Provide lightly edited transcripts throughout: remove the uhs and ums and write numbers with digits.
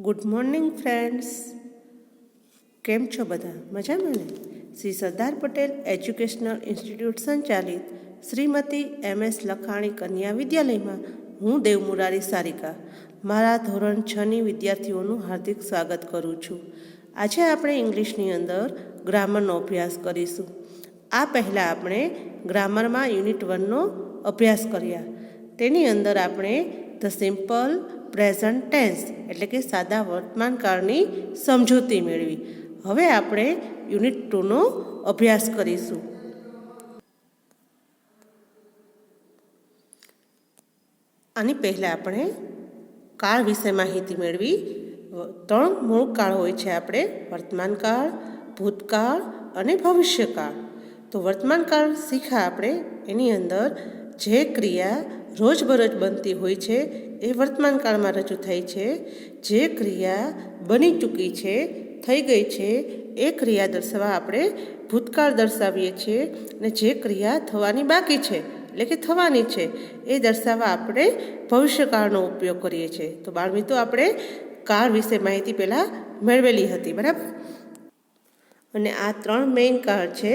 Good morning friends. કેમ છો બધા? મજામાં ને? શ્રી સરદાર પટેલ એજ્યુકેશનલ ઇન્સ્ટિટ્યૂટ સંચાલિત શ્રીમતી MS લખાણી કન્યા વિદ્યાલયમાં હું દેવમુરારી સારિકા મારા ધોરણ 6ની વિદ્યાર્થીઓનું હાર્દિક સ્વાગત કરું છું. આજે આપણે ઇંગ્લિશની અંદર ગ્રામરનો અભ્યાસ કરીશું. આ પહેલાં આપણે ગ્રામરમાં યુનિટ 1નો અભ્યાસ કર્યા. તેની અંદર આપણે ધ સિમ્પલ પ્રેઝન્ટ ટેન્સ એટલે કે સાદા વર્તમાનકાળની સમજૂતી મેળવી. હવે આપણે યુનિટ 2નો અભ્યાસ કરીશું. આની પહેલાં આપણે કાળ વિશે માહિતી મેળવી. 3 મૂળ કાળ હોય છે આપણે: વર્તમાનકાળ, ભૂતકાળ અને ભવિષ્યકાળ. તો વર્તમાનકાળ શીખ્યા આપણે. એની અંદર જે ક્રિયા રોજબરોજ બનતી હોય છે એ વર્તમાનકાળમાં રજૂ થાય છે. જે ક્રિયા બની ચૂકી છે, થઈ ગઈ છે, એ ક્રિયા દર્શાવવા આપણે ભૂતકાળ દર્શાવીએ છીએ. અને જે ક્રિયા થવાની બાકી છે એટલે કે થવાની છે એ દર્શાવવા આપણે ભવિષ્યકાળનો ઉપયોગ કરીએ છીએ. તો બાળમિત્રો, આપણે કાળ વિશે માહિતી પહેલાં મેળવેલી હતી, બરાબર? અને આ 3 મેઇન કાળ છે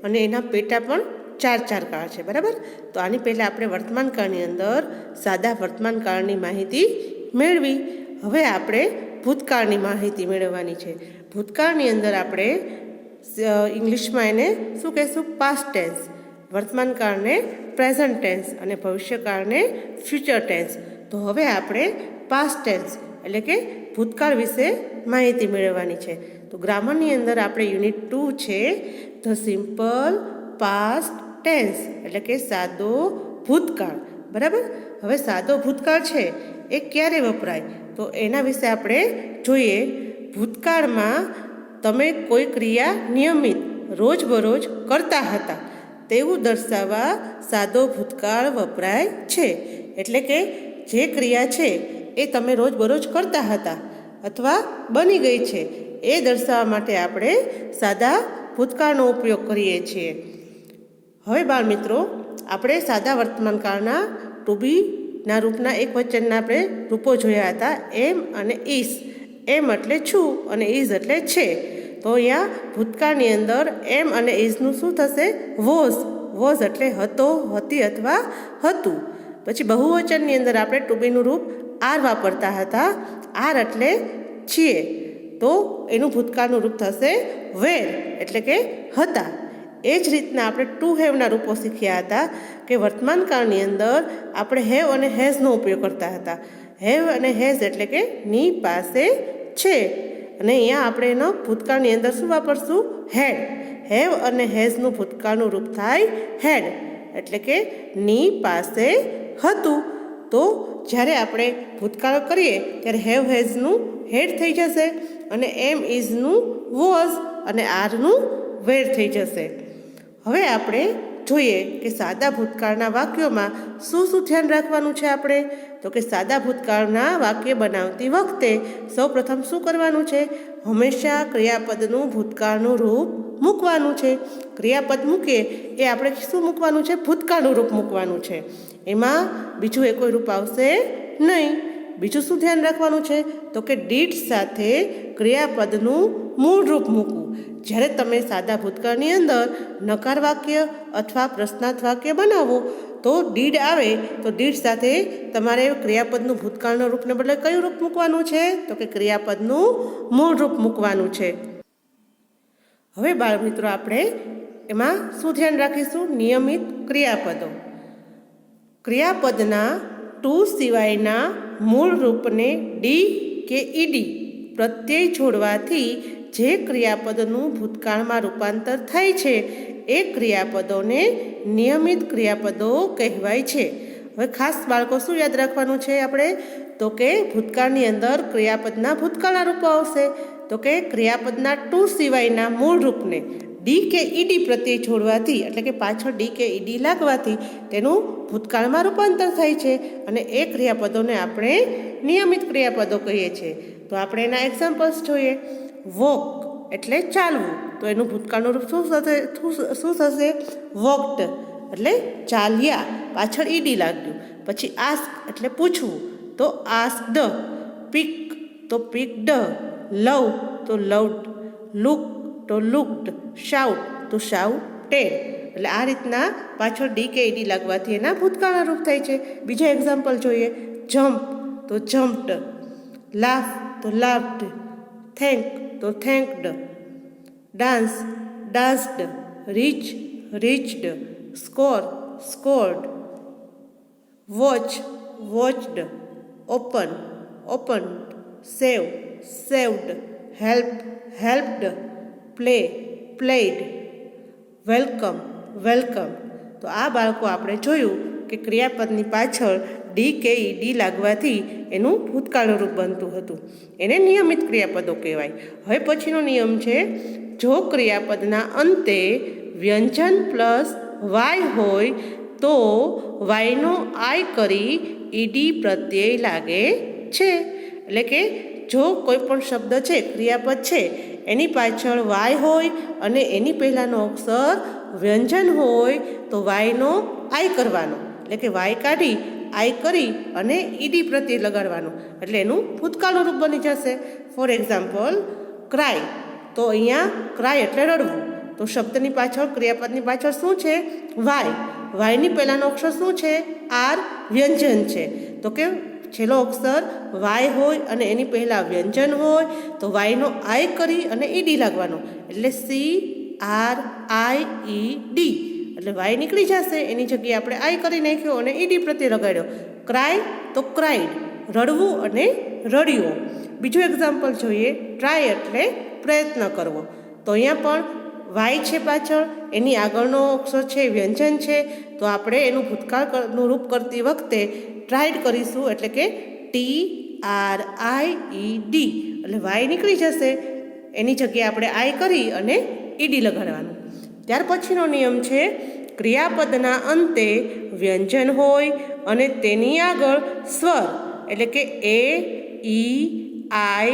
અને એના પેટા પણ 4 કાળ છે, બરાબર? તો આની પહેલાં આપણે વર્તમાનકાળની અંદર સાદા વર્તમાનકાળની માહિતી મેળવી. હવે આપણે ભૂતકાળની માહિતી મેળવવાની છે. ભૂતકાળની અંદર આપણે ઇંગ્લિશમાં એને શું કહેશું? Past tense. વર્તમાનકાળને પ્રેઝન્ટ ટેન્સ અને ભવિષ્યકાળને ફ્યુચર ટેન્સ. તો હવે આપણે પાસ્ટ ટેન્સ એટલે કે ભૂતકાળ વિશે માહિતી મેળવવાની છે. તો ગ્રામરની અંદર આપણે યુનિટ 2 છે ધ સિમ્પલ પાસ્ટ ટેન્સ એટલે કે સાદો ભૂતકાળ, બરાબર? હવે સાદો ભૂતકાળ છે એ ક્યારે વપરાય તો એના વિશે આપણે જોઈએ. ભૂતકાળમાં તમે કોઈ ક્રિયા નિયમિત રોજબરોજ કરતા હતા તેવું દર્શાવવા સાદો ભૂતકાળ વપરાય છે. એટલે કે જે ક્રિયા છે એ તમે રોજબરોજ કરતા હતા અથવા બની ગઈ છે એ દર્શાવવા માટે આપણે સાદા ભૂતકાળનો ઉપયોગ કરીએ છીએ. હવે બાળમિત્રો, આપણે સાદા વર્તમાનકાળના ટુ બીના રૂપના એક વચનના આપણે રૂપો જોયા હતા: એમ અને ઇઝ. એમ એટલે છું અને ઇઝ એટલે છે. તો અહીંયા ભૂતકાળની અંદર એમ અને ઇઝનું શું થશે? વોઝ. વોઝ એટલે હતો, હતી અથવા હતું. પછી બહુવચનની અંદર આપણે ટુ બીનું રૂપ આર વાપરતા હતા. આર એટલે છીએ, તો એનું ભૂતકાળનું રૂપ થશે વેર એટલે કે હતા. એ જ રીતના આપણે ટુ હેવના રૂપો શીખ્યા હતા કે વર્તમાનકાળની અંદર આપણે હેવ અને હેઝનો ઉપયોગ કરતા હતા. હેવ અને હેઝ એટલે કે ની પાસે છે. અને અહીંયા આપણે એનો ભૂતકાળની અંદર શું વાપરશું? હેડ. હેવ અને હેઝનું ભૂતકાળનું રૂપ થાય હેડ એટલે કે ની પાસે હતું. તો જ્યારે આપણે ભૂતકાળ કરીએ ત્યારે હેવ હેઝનું હેડ થઈ જશે અને એમ ઇઝનું વોઝ અને આરનું વેર થઈ જશે. હવે આપણે જોઈએ કે સાદા ભૂતકાળના વાક્યોમાં શું ધ્યાન રાખવાનું છે આપણે. તો કે સાદા ભૂતકાળના વાક્ય બનાવતી વખતે સૌપ્રથમ શું કરવાનું છે? હંમેશા ક્રિયાપદનું ભૂતકાળનું રૂપ મૂકવાનું છે. ક્રિયાપદ મૂકીએ એ આપણે શું મૂકવાનું છે? ભૂતકાળનું રૂપ મૂકવાનું છે. એમાં બીજું એ કોઈ રૂપ આવશે નહીં. બીજું શું ધ્યાન રાખવાનું છે? તો કે ડીડ સાથે ક્રિયાપદનું મૂળ રૂપ મૂકવું. જ્યારે તમે સાદા ભૂતકાળની અંદર નકાર વાક્ય અથવા પ્રશ્નાર્થ વાક્ય બનાવો તો ડીડ આવે તો ડીડ સાથે તમારે ક્રિયાપદનું ભૂતકાળના રૂપને બદલે કયું રૂપ મૂકવાનું છે? તો કે ક્રિયાપદનું મૂળ રૂપ મૂકવાનું છે. હવે બાળમિત્રો, આપણે એમાં શું ધ્યાન રાખીશું? નિયમિત ક્રિયાપદો. ક્રિયાપદના ટુ સિવાયના મૂળ રૂપને ડી કે ઈડી પ્રત્યય જોડવાથી જે ક્રિયાપદનું ભૂતકાળમાં રૂપાંતર થાય છે એ ક્રિયાપદોને નિયમિત ક્રિયાપદો કહેવાય છે. હવે ખાસ બાળકો શું યાદ રાખવાનું છે આપણે? તો કે ભૂતકાળની અંદર ક્રિયાપદના ભૂતકાળના રૂપો આવશે. તો કે ક્રિયાપદના ટુ સિવાયના મૂળ રૂપને ડી કે ઈડી પ્રત્યય જોડવાથી એટલે કે પાછળ ડી કે ઈડી લાગવાથી તેનું ભૂતકાળમાં રૂપાંતર થાય છે અને એ ક્રિયાપદોને આપણે નિયમિત ક્રિયાપદો કહીએ છીએ. તો આપણે એના એક્ઝામ્પલ્સ જોઈએ. વોક એટલે ચાલવું, તો એનું ભૂતકાળનું રૂપ શું થશે? વોકડ એટલે ચાલ્યા, પાછળ ઈડી લાગ્યું. પછી આસ્ક એટલે પૂછવું, તો આસ્કડ. પિક તો picked, love તો loved, look તો looked, shout તો shouted. એટલે આ રીતના પાછળ ડી કે ઈડી લાગવાથી એના ભૂતકાળના રૂપ થાય છે. બીજા એક્ઝામ્પલ જોઈએ. જમ્પ તો jumped, laugh તો laughed, thank તો thanked, dance danced, reach reached, score scored, watch watched, open opened, save saved, help helped, play played, welcome welcome. તો આ બાળકો આપણે જોયું કે ક્રિયાપદની પાછળ ડી કે ઈડી લાગવાથી એનું ભૂતકાળનું રૂપ બનતું હતું. એને નિયમિત ક્રિયાપદો કહેવાય. હવે પછીનો નિયમ છે, જો ક્રિયાપદના અંતે વ્યંજન પ્લસ વાય હોય તો વાયનો આય કરી ઈડી પ્રત્યય લાગે છે. એટલે કે જો કોઈ પણ શબ્દ છે, ક્રિયાપદ છે, એની પાછળ વાય હોય અને એની પહેલાંનો અક્ષર વ્યંજન હોય તો વાયનો આય કરવાનો. એટલે કે વાય કાઢી આય કરી અને ઈડી પ્રત્યય લગાડવાનો. એટલે એનું ભૂતકાળનું રૂપ બની જશે. ફોર એક્ઝામ્પલ, ક્રાય તો અહીંયા ક્રાય એટલે રડવું. તો શબ્દની પાછળ, ક્રિયાપદની પાછળ શું છે? વાય. વાયની પહેલાંનો અક્ષર શું છે? આર વ્યંજન છે. તો કે છેલ્લો અક્ષર વાય હોય અને એની પહેલાં વ્યંજન હોય તો વાયનો આય કરી અને ઈડી લાગવાનો. એટલે CRIED. એટલે વાય નીકળી જશે, એની જગ્યાએ આપણે આય કરી નાખ્યો અને ઈડી પ્રત્યે લગાડ્યો. ક્રાય તો ક્રાઇડ, રડવું અને રડ્યો. બીજું એક્ઝામ્પલ જોઈએ. ટ્રાય એટલે પ્રયત્ન કરવો. તો અહીંયા પણ વાય છે પાછળ, એની આગળનો અક્ષર છે વ્યંજન છે, તો આપણે એનું ભૂતકાળનું રૂપ કરતી વખતે ટ્રાઇડ કરીશું. એટલે કે TRIED. એટલે વાય નીકળી જશે, એની જગ્યાએ આપણે આય કરી અને ઈડી લગાડવાનું. ત્યાર પછીનો નિયમ છે, ક્રિયાપદના અંતે વ્યંજન હોય અને તેની આગળ સ્વર એટલે કે A, E, I,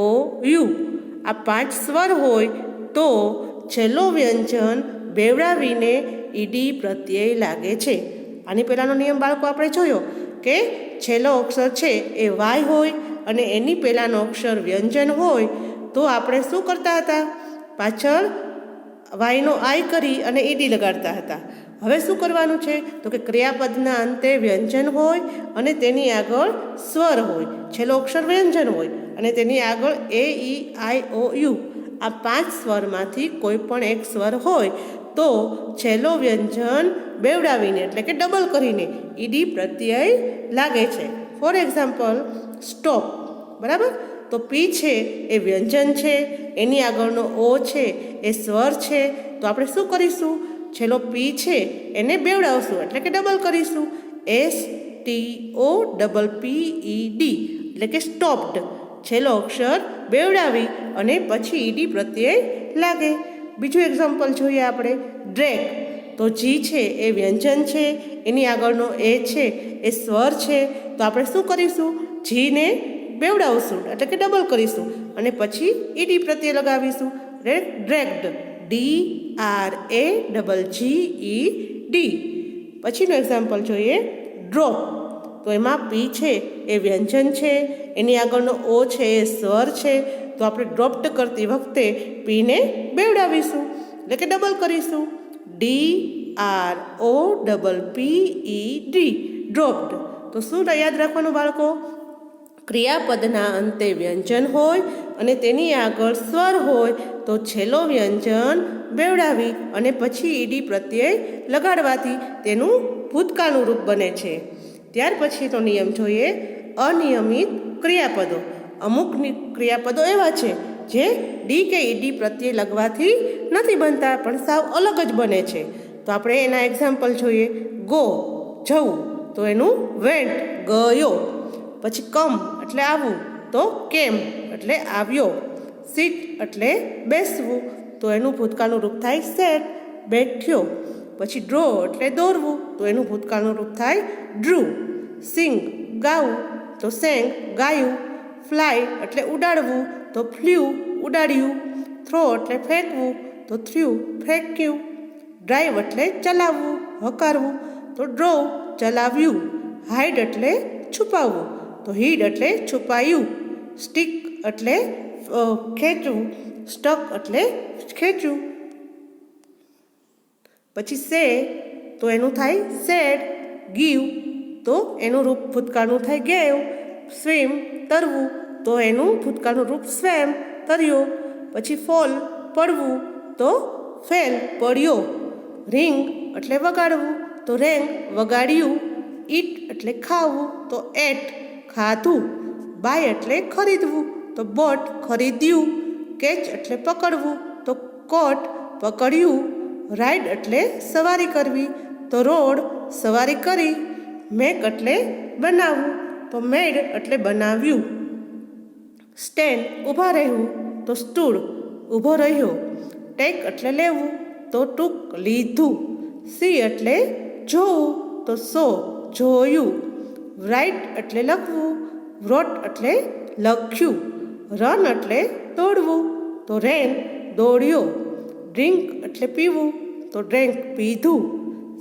O, U આ 5 સ્વર હોય તો છેલ્લો વ્યંજન બેવડાવીને ઈડી પ્રત્યય લાગે છે. આની પહેલાંનો નિયમ બાળકો આપણે જોયો કે છેલ્લો અક્ષર છે એ વાય હોય અને એની પહેલાંનો અક્ષર વ્યંજન હોય તો આપણે શું કરતા હતા? પાછળ વાયનો આય કરી અને ઈડી લગાડતા હતા. હવે શું કરવાનું છે? તો કે ક્રિયાપદના અંતે વ્યંજન હોય અને તેની આગળ સ્વર હોય, છેલ્લો અક્ષર વ્યંજન હોય અને તેની આગળ A, E, I, O, U આ 5 સ્વરમાંથી કોઈ પણ એક સ્વર હોય તો છેલ્લો વ્યંજન બેવડાવીને એટલે કે ડબલ કરીને ઈડી પ્રત્યય લાગે છે. For example, stop. બરાબર? તો પી છે એ વ્યંજન છે, એની આગળનો ઓ છે એ સ્વર છે, તો આપણે શું કરીશું? છેલ્લો પી છે એને બેવડાવશું એટલે કે ડબલ કરીશું. STOPPED એટલે કે સ્ટોપ્ડ. છેલ્લો અક્ષર બેવડાવી અને પછી ઈડી પ્રત્યય લાગે. બીજું એક્ઝામ્પલ જોઈએ આપણે. ડ્રેગ. તો જી છે એ વ્યંજન છે, એની આગળનો એ છે એ સ્વર છે, તો આપણે શું કરીશું? જીને બેવડાવશું એટલે કે ડબલ કરીશું અને પછી ઈડી પ્રત્યય લગાવીશું. ડ્રેગ્ડ. DRAGGED. પછીનો એક્ઝામ્પલ જોઈએ. ડ્રોપ. તો એમાં પી છે એ વ્યંજન છે, એની આગળનો ઓ છે એ સ્વર છે, તો આપણે ડ્રોપ્ડ કરતી વખતે પીને બેવડાવીશું એટલે કે ડબલ કરીશું. DROPPED. ડ્રોપ્ડ. તો શું યાદ રાખવાનું બાળકો? ક્રિયાપદના અંતે વ્યંજન હોય અને તેની આગળ સ્વર હોય તો છેલ્લો વ્યંજન બેવડાવી અને પછી ઈડી પ્રત્યય લગાડવાથી તેનું ભૂતકાળનું રૂપ બને છે. ત્યાર પછીનો નિયમ જોઈએ. અનિયમિત ક્રિયાપદો. અમુક ક્રિયાપદો એવા છે જે ડી કે ઈડી પ્રત્યય લગવાથી નથી બનતા પણ સાવ અલગ જ બને છે. તો આપણે એના એક્ઝામ્પલ જોઈએ. ગો જવું, તો એનું વેન્ટ ગયો. પછી કમ એટલે આવવું, તો કેમ એટલે આવ્યો. સીટ એટલે બેસવું, તો એનું ભૂતકાળનું રૂપ થાય સેટ બેઠ્યો. પછી ડ્રો એટલે દોરવું, તો એનું ભૂતકાળનું રૂપ થાય ડ્રુ. સિંગ ગાવું, તો સેંગ ગાયું. ફ્લાય એટલે ઉડાડવું, તો ફ્લ્યુ ઉડાડ્યું. થ્રો એટલે ફેંકવું, તો થ્રુ ફેંક્યું. ડ્રાઈવ એટલે ચલાવવું હકારવું, તો ડ્રોવ ચલાવ્યું. હાઈડ એટલે છુપાવવું, તો હીડ એટલે છુપાયું. સ્ટીક એટલે ખેંચવું, સ્ટક એટલે ખેંચવું. પછી સે તો એનું થાય સેડ. ગીવ તો એનું રૂપ ભૂતકાળનું થાય ગેવ. સ્વિમ તરવું તો એનું ભૂતકાળનું રૂપ સ્વેમ તર્યો. પછી ફોલ પડવું તો ફેલ પડ્યો. રિંગ એટલે વગાડવું તો રેંગ વગાડ્યું. ઈટ એટલે ખાવું તો એટ ખાધું. બાય એટલે ખરીદવું તો બોટ ખરીદ્યું. કેચ એટલે પકડવું તો કોટ પકડ્યું. રાઇડ એટલે સવારી કરવી તો રોડ સવારી કરી. મેક એટલે બનાવવું તો મેડ એટલે બનાવ્યું. સ્ટેન્ડ ઊભા રહેવું તો સ્ટૂડ ઊભો રહ્યો. ટેક એટલે લેવું તો ટૂંક લીધું. સી એટલે જોવું તો સો જોયું. રાઇટ એટલે લખવું, રોટ એટલે લખ્યું. રન એટલે દોડવું તો રેન દોડ્યો. ડ્રિંક એટલે પીવું તો ડ્રિંક પીધું.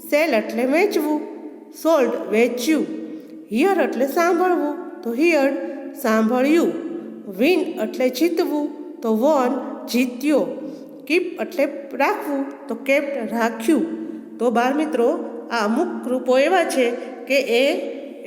સેલ એટલે વેચવું, સોલ્ડ વેચ્યું. હિયર એટલે સાંભળવું તો હિયર્ડ સાંભળ્યું. વિન એટલે જીતવું તો વોન જીત્યો. કીપ એટલે રાખવું તો કેપ્ટ રાખ્યું. તો બાળ મિત્રો, આ અમુક રૂપો એવા છે કે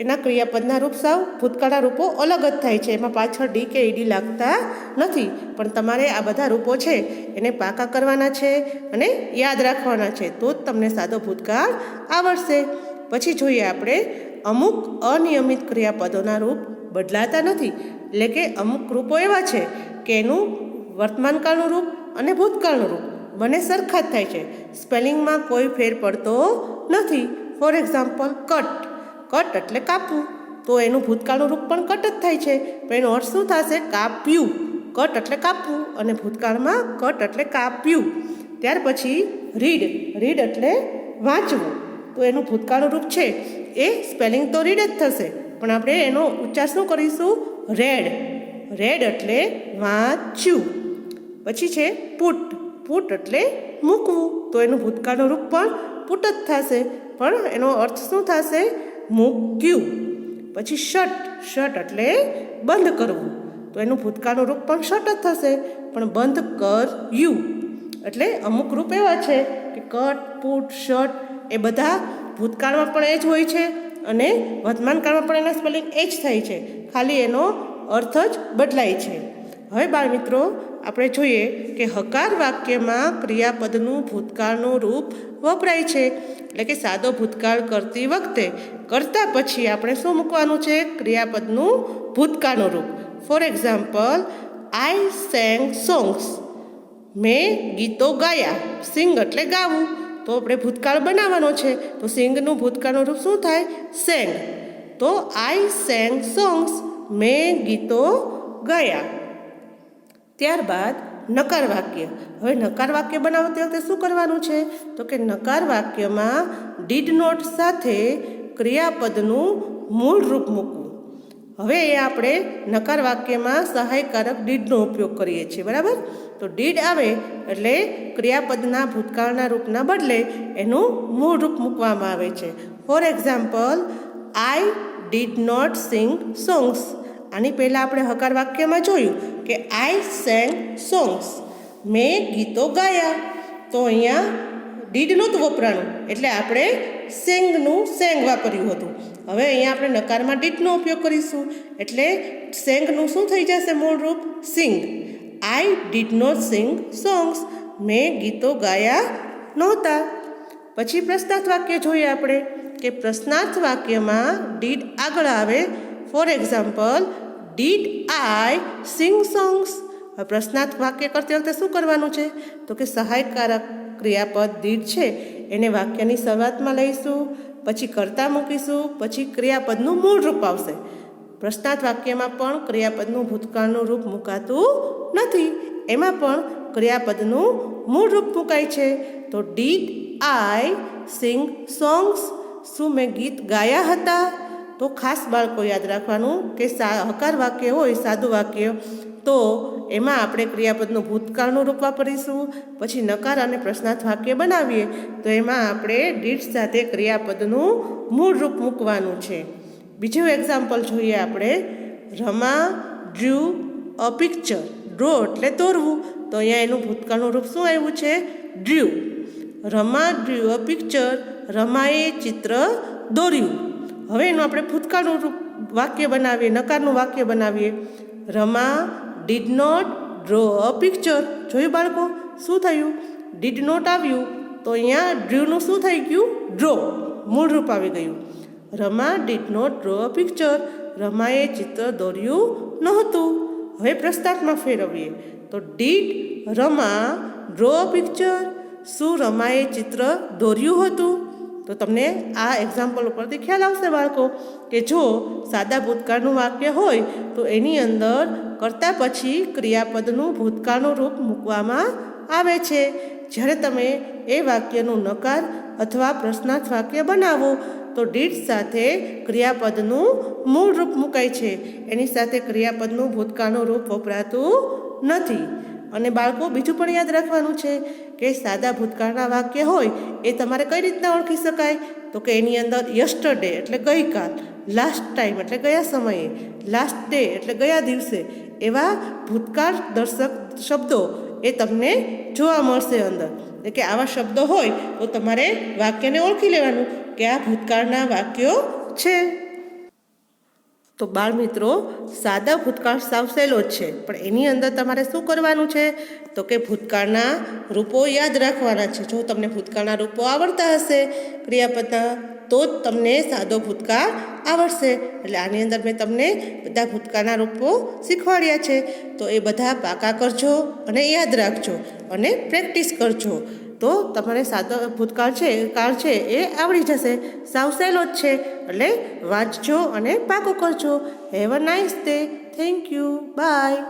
એના ક્રિયાપદના રૂપ સાવ ભૂતકાળના રૂપો અલગ જ થાય છે. એમાં પાછળ ડી કે ઈડી લાગતા નથી. પણ તમારે આ બધા રૂપો છે એને પાકા કરવાના છે અને યાદ રાખવાના છે, તો જ તમને સાદો ભૂતકાળ આવડશે. પછી જોઈએ આપણે અમુક અનિયમિત ક્રિયાપદોના રૂપ બદલાતા નથી. એટલે કે અમુક રૂપો એવા છે કે એનું વર્તમાનકાળનું રૂપ અને ભૂતકાળનું રૂપ બંને સરખા જ થાય છે. સ્પેલિંગમાં કોઈ ફેર પડતો નથી. For example cut. કટ એટલે કાપવું તો એનું ભૂતકાળનું રૂપ પણ કટ જ થાય છે, પણ એનો અર્થ શું થશે? કાપ્યું. કટ એટલે કાપવું અને ભૂતકાળમાં કટ એટલે કાપ્યું. ત્યાર પછી રીડ. રીડ એટલે વાંચવું તો એનું ભૂતકાળનું રૂપ છે એ સ્પેલિંગ તો રીડ જ થશે, પણ આપણે એનો ઉચ્ચાર શું કરીશું? રેડ. રેડ એટલે વાંચ્યું. પછી છે પુટ. પુટ એટલે મૂકવું તો એનું ભૂતકાળનું રૂપ પણ પુટ જ થશે, પણ એનો અર્થ શું થશે? મૂક્યું. પછી શટ. શટ એટલે બંધ કરવું તો એનું ભૂતકાળનું રૂપ પણ શટ જ થશે, પણ બંધ કર્યું. એટલે અમુક રૂપ એવા છે કે કટ, પુટ, શટ એ બધા ભૂતકાળમાં પણ એ જ હોય છે અને વર્તમાનકાળમાં પણ એના સ્પેલિંગ એ જ થાય છે, ખાલી એનો અર્થ જ બદલાય છે. હવે બાળ મિત્રો, આપણે જોઈએ કે હકાર વાક્યમાં ક્રિયાપદનું ભૂતકાળનું રૂપ વપરાય છે. એટલે કે સાદો ભૂતકાળ કરતી વખતે કરતાં પછી આપણે શું મૂકવાનું છે? ક્રિયાપદનું ભૂતકાળનું રૂપ. ફોર એક્ઝામ્પલ, આઈ સેંગ સોંગ્સ. મેં ગીતો ગાયા. સિંગ એટલે ગાવું તો આપણે ભૂતકાળ બનાવવાનો છે, તો સિંગનું ભૂતકાળનું રૂપ શું થાય? સેંગ. તો આઈ સેંગ સોંગ્સ. મેં ગીતો ગાયા. ત્યારબાદ નકાર વાક્ય. હવે નકાર વાક્ય બનાવતી વખતે શું કરવાનું છે? તો કે નકાર વાક્યમાં ડીડ નોટ સાથે ક્રિયાપદનું મૂળ રૂપ મૂકવું. હવે એ આપણે નકાર વાક્યમાં સહાયકારક ડીડનો ઉપયોગ કરીએ છીએ, બરાબર? તો ડીડ આવે એટલે ક્રિયાપદના ભૂતકાળના રૂપના બદલે એનું મૂળ રૂપ મૂકવામાં આવે છે. For example, I did not sing songs. આની પહેલાં આપણે હકાર વાક્યમાં જોયું કે આઈ સેંગ સોંગ્સ. મેં ગીતો ગાયા. તો અહીંયા ડીડ નહોતું વપરાણું એટલે આપણે સેંગનું સેંગ વાપર્યું હતું. હવે અહીંયા આપણે નકારમાં ડીડનો ઉપયોગ કરીશું એટલે સેંગનું શું થઈ જશે મૂળ રૂપ? Sing. I did not sing songs. મેં ગીતો ગાયા નહોતા. પછી પ્રશ્નાર્થ વાક્ય જોઈએ આપણે કે પ્રશ્નાર્થ વાક્યમાં ડીડ આગળ આવે. For example, did I sing songs. પ્રશ્નાર્થ વાક્ય કરતી વખતે શું કરવાનું છે? તો કે સહાયકારક ક્રિયાપદ ડીડ છે એને વાક્યની શરૂઆતમાં લઈશું, પછી કર્તા મૂકીશું, પછી ક્રિયાપદનું મૂળ રૂપ આવશે. પ્રશ્નાર્થ વાક્યમાં પણ ક્રિયાપદનું ભૂતકાળનું રૂપ મુકાતું નથી, એમાં પણ ક્રિયાપદનું મૂળ રૂપ મુકાય છે. તો ડીડ આઈ સિંગ સોંગ્સ. શું મેં ગીત ગાયા હતા? તો ખાસ બાળકો યાદ રાખવાનું કે હકાર વાક્ય હોય સાદું વાક્ય તો એમાં આપણે ક્રિયાપદનું ભૂતકાળનું રૂપ વાપરીશું. પછી નકાર અને પ્રશ્નાર્થ વાક્ય બનાવીએ તો એમાં આપણે ડીડ સાથે ક્રિયાપદનું મૂળ રૂપ મૂકવાનું છે. બીજું એક્ઝામ્પલ જોઈએ આપણે. Rama drew a picture. Draw એટલે દોરવું, તો અહીંયા એનું ભૂતકાળનું રૂપ શું આવ્યું છે? Drew. Rama drew a picture. રમાએ ચિત્ર દોર્યું. હવે એનું આપણે ભૂતકાળનું રૂપ વાક્ય બનાવીએ, નકારનું વાક્ય બનાવીએ. Rama did not draw a picture. જોયું બાળકો, શું થયું? ડીડ નોટ આવ્યું, તો અહીંયા ડ્રુનું શું થઈ ગયું? ડ્રો. મૂળ રૂપ આવી ગયું. Rama did not draw a picture. રમાએ ચિત્ર દોર્યું નહોતું. હવે પ્રસ્તારમાં ફેરવીએ તો did Rama draw a picture. શું રમાએ ચિત્ર દોર્યું હતું? તો તમને આ એક્ઝામ્પલ ઉપરથી ખ્યાલ આવશે બાળકો કે જો સાદા ભૂતકાળનું વાક્ય હોય તો એની અંદર કરતા પછી ક્રિયાપદનું ભૂતકાળનું રૂપ મૂકવામાં આવે છે. જ્યારે તમે એ વાક્યનું નકાર અથવા પ્રશ્નાર્થ વાક્ય બનાવો તો ડીડ સાથે ક્રિયાપદનું મૂળ રૂપ મુકાય છે. એની સાથે ક્રિયાપદનું ભૂતકાળનું રૂપ વપરાતું નથી. અને બાળકો બીજું પણ યાદ રાખવાનું છે કે સાદા ભૂતકાળના વાક્ય હોય એ તમારે કઈ રીતના ઓળખી શકાય? તો કે એની અંદર યસ્ટરડે એટલે ગઈકાલ, લાસ્ટ ટાઈમ એટલે ગયા સમયે, લાસ્ટ ડે એટલે ગયા દિવસે, એવા ભૂતકાળ દર્શક શબ્દો એ તમને જોવા મળશે અંદર. એટલે કે આવા શબ્દો હોય તો તમારે વાક્યને ઓળખી લેવાનું કે આ ભૂતકાળના વાક્યો છે. તો બાળમિત્રો, સાદા ભૂતકાળ સાવ સહેલો જ છે, પણ એની અંદર તમારે શું કરવાનું છે? તો કે ભૂતકાળના રૂપો યાદ રાખવાના છે. જો તમને ભૂતકાળના રૂપો આવડતા હશે ક્રિયાપદના, તો જ તમને સાદો ભૂતકાળ આવડશે. એટલે આની અંદર મેં તમને બધા ભૂતકાળના રૂપો શીખવાડ્યા છે. તો એ બધા પાકા કરજો અને યાદ રાખજો અને પ્રેક્ટિસ કરજો. તો તમારે સાદો ભૂતકાળ છે એ આવડી જશે. સાવ સહેલો જ છે, એટલે વાંચજો અને પાકો કરજો. Have a nice day. Thank you. By.